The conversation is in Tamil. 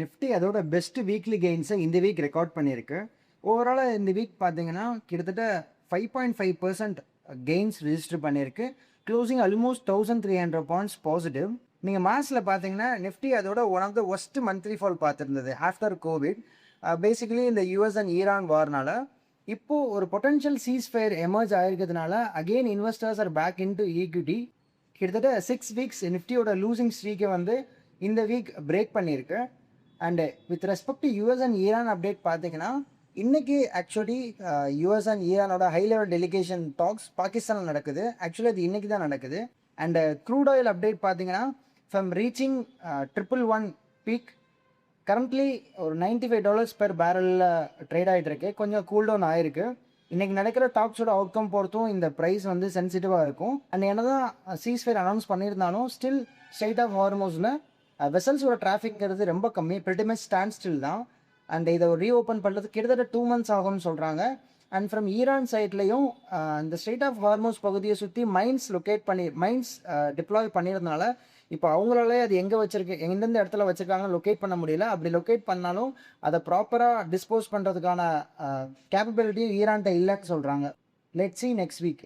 நிஃப்டி அதோட பெஸ்ட் வீக்லி கெயின்ஸை இந்த வீக் ரெக்கார்ட் பண்ணியிருக்கு. ஓவராலாக இந்த வீக் பார்த்தீங்கன்னா கிட்டத்தட்ட 5.5% கெயின்ஸ் ரிஜிஸ்டர் பண்ணியிருக்கு. Closing almost 1300 points positive. நீங்கள் மார்ச்சில் பார்த்தீங்கன்னா நிஃப்டி அதோட one of the worst monthly fall பார்த்துருந்தது ஆஃப்டர் கோவிட். பேசிக்கலி இந்த யூஎஸ் அண்ட் ஈரான் வார்னால இப்போது ஒரு பொட்டன்ஷியல் சீஸ்ஃபயர் எமர்ஜ் ஆகிருக்கிறதுனால again investors are back in to equity. கிட்டத்தட்ட 6 வீக்ஸ் நிஃப்டியோட லூசிங் ஸ்ட்ரீக்கை வந்து இந்த வீக் பிரேக் பண்ணியிருக்கு. And with respect to US and Iran update பார்த்தீங்கன்னா இன்றைக்கி actually US and ஈரானோட high level delegation tax பாகிஸ்தானில் நடக்குது. ஆக்சுவலி அது இன்றைக்கி தான் நடக்குது. அண்டு க்ரூட் ஆயில் அப்டேட் பார்த்தீங்கன்னா ஃப்ரம் ரீச்சிங் 111 பீக் கரண்ட்லி ஒரு $95 பெர் பேரலில் ட்ரேட் ஆகிட்டு இருக்கு. கொஞ்சம் கூல் டவுன் ஆகிருக்கு. இன்றைக்கி நடக்கிற டாக்ஸோட அவுட்கம் பொறுத்தும் இந்த ப்ரைஸ் வந்து சென்சிட்டிவாக இருக்கும். அண்ட் என்ன தான் சீஸ்ஃபயர் அனௌன்ஸ் பண்ணியிருந்தாலும் ஸ்டில் ஸ்ட்ரைட் ஆஃப் ஹார்மோஸில் வெசல்ஸோட டிராஃபிக்ங்கிறது ரொம்ப கம்மி, பிரிட்டி மச் ஸ்டாண்ட் ஸ்டில் தான். அண்ட் இதை ரீஓப்பன் பண்ணுறது கிட்டத்தட்ட 2 months ஆகும்னு சொல்கிறாங்க. அண்ட் ஃப்ரம் ஈரான் சைட்லேயும் இந்த ஸ்ட்ரைட் ஆஃப் ஹார்மோஸ் பகுதியை சுற்றி மைன்ஸ் டிப்ளாய் பண்ணியிருந்தனால இப்போ அவங்களாலே அது எங்கே எந்தெந்த இடத்துல வச்சுருக்காங்க லொக்கேட் பண்ண முடியல. அப்படி லொக்கேட் பண்ணாலும் அதை ப்ராப்பராக டிஸ்போஸ் பண்ணுறதுக்கான கேப்பபிலிட்டியும் ஈரான்கிட்ட இல்லைன்னு சொல்கிறாங்க. Let's see next week.